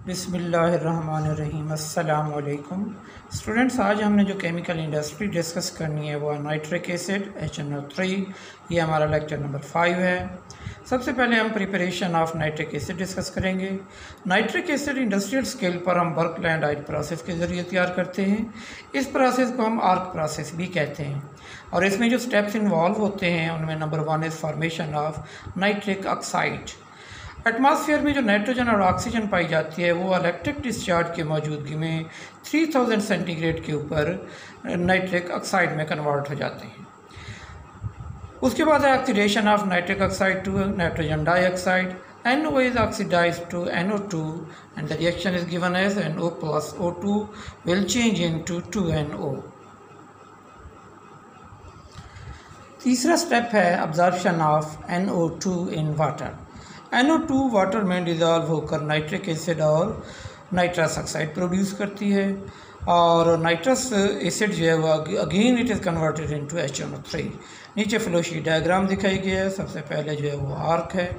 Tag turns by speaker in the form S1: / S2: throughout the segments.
S1: बिस्मिल्लाहिर्रहमानिर्रहीम। अस्सलाम वालेकुम स्टूडेंट्स, आज हमने जो केमिकल इंडस्ट्री डिस्कस करनी है वो नाइट्रिक एसिड HNO3। ये हमारा लेक्चर नंबर 5 है। सबसे पहले हम preparation of nitric acid discuss करेंगे। नाइट्रिक एसिड इंडस्ट्रियल स्केल पर हम बर्कलैंड प्रोसेस के ज़रिए तैयार करते हैं। इस प्रोसेस को हम आर्क प्रोसेस भी कहते हैं और इसमें जो स्टेप्स इन्वॉल्व होते हैं उनमें number 1 is formation of nitric oxide. Atmosphere में जो नाइट्रोजन और ऑक्सीजन पाई जाती है वो इलेक्ट्रिक डिस्चार्ज की मौजूदगी में 3000 सेंटीग्रेड के ऊपर नाइट्रिक ऑक्साइड में कन्वर्ट हो जाते हैं। उसके बाद है oxidation of nitric oxide to nitrogen dioxide. NO is oxidized to NO2 and the reaction is given as NO plus O2 will change into 2NO। तीसरा स्टेप है absorption of NO2 in water. NO2 water में dissolve होकर nitric acid और nitrous oxide produce करती है और nitrous acid जो है वो again it is converted into HNO3। नीचे फ्लोशीट डायग्राम दिखाई गया है। सबसे पहले जो है वो आर्क है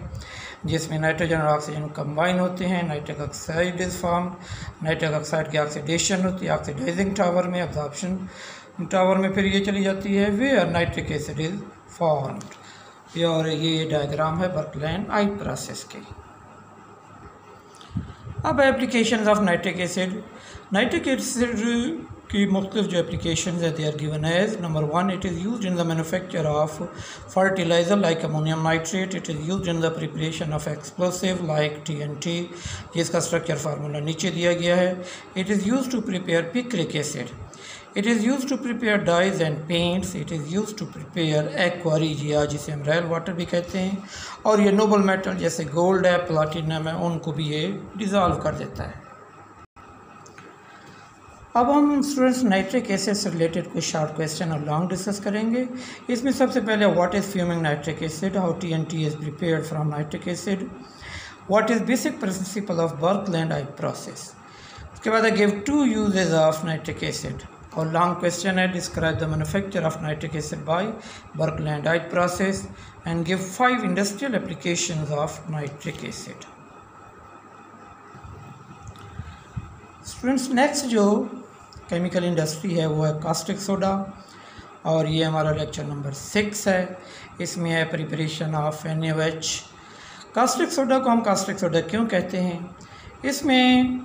S1: जिसमें नाइट्रोजन और ऑक्सीजन कंबाइन होते हैं, nitric oxide is formed. Nitric oxide की ऑक्सीडेशन होती है ऑक्सीडाइजिंग टावर में, अब्जॉर्प्शन टावर में फिर ये चली जाती है where nitric acid is formed. और ये डायग्राम है बर्कलैंड प्रोसेस के। अब applications of nitric acid. Nitric acid की मुख्तलिफ जो एप्लीकेशन है they are given as number 1 it is used in the manufacture of fertilizer like ammonium nitrate. It is used in the preparation of explosive like TNT जिसका structure formula नीचे दिया गया है। It is used to prepare picric acid. It is used to prepare dyes and paints. It is used to prepare aqua regia जिसे हम rail water भी कहते हैं। और ये नोबल मेटल जैसे गोल्ड है, प्लाटिनम है, उनको भी ये डिज़ोल्व कर देता है। अब हम स्टूडेंट्स नाइट्रिक एसिड से रिलेटेड कुछ शॉर्ट क्वेश्चन और लॉन्ग डिस्कस करेंगे। इसमें सबसे पहले what is fuming nitric acid, how TNT is prepared from nitric acid, what is basic principle of Birkeland process. उसके बाद I give 2 uses of nitric acid. और लॉन्ग क्वेश्चन है describe the manufacture of nitric acid by Birkeland process and give 5 industrial applications of nitric acid. Students next जो chemical industry है वो है कास्टिक सोडा और ये हमारा लेक्चर नंबर 6 है। इसमें है preparation of NaOH। Caustic soda को हम कास्टिक सोडा क्यों कहते हैं? इसमें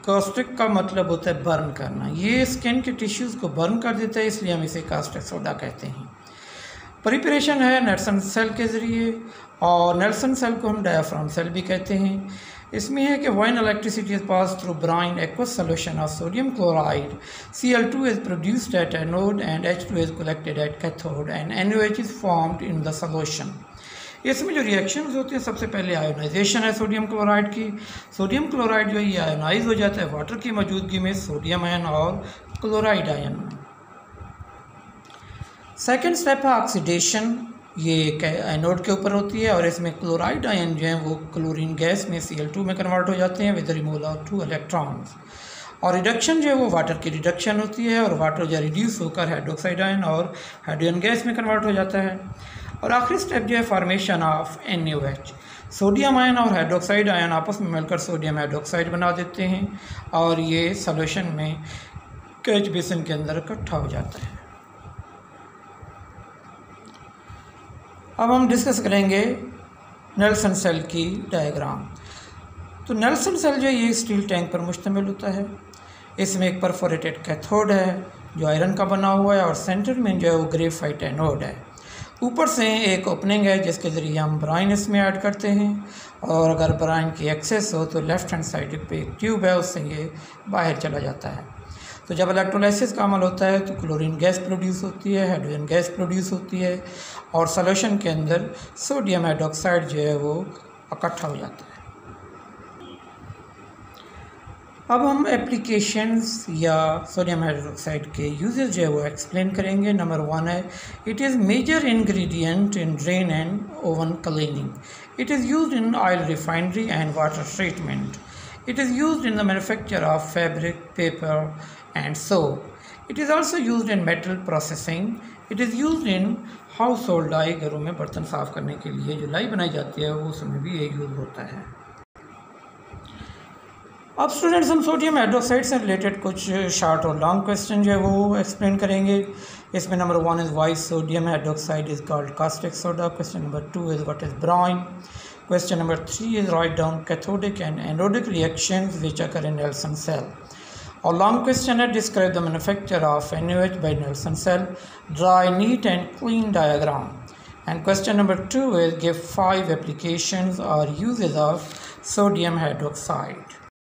S1: कास्टिक का मतलब होता है बर्न करना। ये स्किन के टिश्यूज़ को बर्न कर देता है, इसलिए हम इसे कास्टिक सोडा कहते हैं। प्रिपरेशन है नेल्सन सेल के ज़रिए और नेल्सन सेल को हम डायाफ्राम सेल भी कहते हैं। इसमें है कि when electricity is pass through brine aqueous solution of sodium chloride Cl2 is produced at anode and H2 is collected at cathode and NaOH is formed in the solution। इसमें जो reactions होती हैं सबसे पहले आयोनाइजेशन है sodium chloride की। Sodium chloride जो है ये आयोनाइज हो जाता है वाटर की मौजूदगी में सोडियम आयन और क्लोराइड आयन में। सेकेंड स्टेप है ऑक्सीडेशन। ये एनोड के ऊपर होती है और इसमें क्लोराइड आयन जो है वो क्लोरीन गैस में Cl2 में कन्वर्ट हो जाते हैं विद रिमूवल ऑफ 2 इलेक्ट्रॉन्स। और रिडक्शन जो है वो वाटर की रिडक्शन होती है और वाटर जो रिड्यूस होकर हाइड्रोक्साइड आयन और हाइड्रोजन गैस में कन्वर्ट हो जाता है। और आखिरी स्टेप जो है formation of NaOH। Sodium ion और हाइड्रोक्साइड आयन आपस में मिलकर सोडियम हाइड्रोक्साइड बना देते हैं और ये सॉल्यूशन में कैच बेसिन के अंदर इकट्ठा हो जाता है। अब हम डिस्कस करेंगे नेल्सन सेल की डायग्राम। तो नेल्सन सेल जो है ये स्टील टैंक पर मुश्तमिल होता है। इसमें एक परफोरेटेड कैथोड है जो आयरन का बना हुआ है और सेंटर में जो है वो ग्रेफाइट एनोड है। ऊपर से एक ओपनिंग है जिसके ज़रिए हम ब्राइन इसमें ऐड करते हैं और अगर ब्राइन की एक्सेस हो तो लेफ़्ट हैंड साइड पे एक ट्यूब है उससे ये बाहर चला जाता है। तो जब इलेक्ट्रोलाइसिस का अमल होता है तो क्लोरीन गैस प्रोड्यूस होती है, हाइड्रोजन गैस प्रोड्यूस होती है और सॉल्यूशन के अंदर सोडियम हाइड्रोक्साइड जो है वो इकट्ठा हो जाता है। अब हम एप्लीकेशंस या सोडियम हाइड्रोक्साइड के यूजेस जो है वो एक्सप्लेन करेंगे। नंबर 1 है it is major ingredient in drain and oven cleaning. It is used in oil refinery and water treatment. It is used in the manufacture of fabric, paper and soap. It is also used in metal processing. It is used in household dye. घरों में बर्तन साफ़ करने के लिए जो लाई बनाई जाती है वो उसमें भी ये यूज़ होता है। अब स्टूडेंट्स हम सोडियम हाइड्रोक्साइड से रिलेटेड कुछ शॉर्ट और लॉन्ग क्वेश्चन जो है वो एक्सप्लेन करेंगे। इसमें number 1 is why sodium hydroxide is called caustic soda. Question number 2 is what is bromine. Question number 3 is write down cathodic and anodic reactions which occur in Nelson cell. Our long question is describe the manufacture of NaOH by Nelson cell. Draw a neat and clean diagram. And question number 2 is give 5 applications or uses of sodium hydroxide.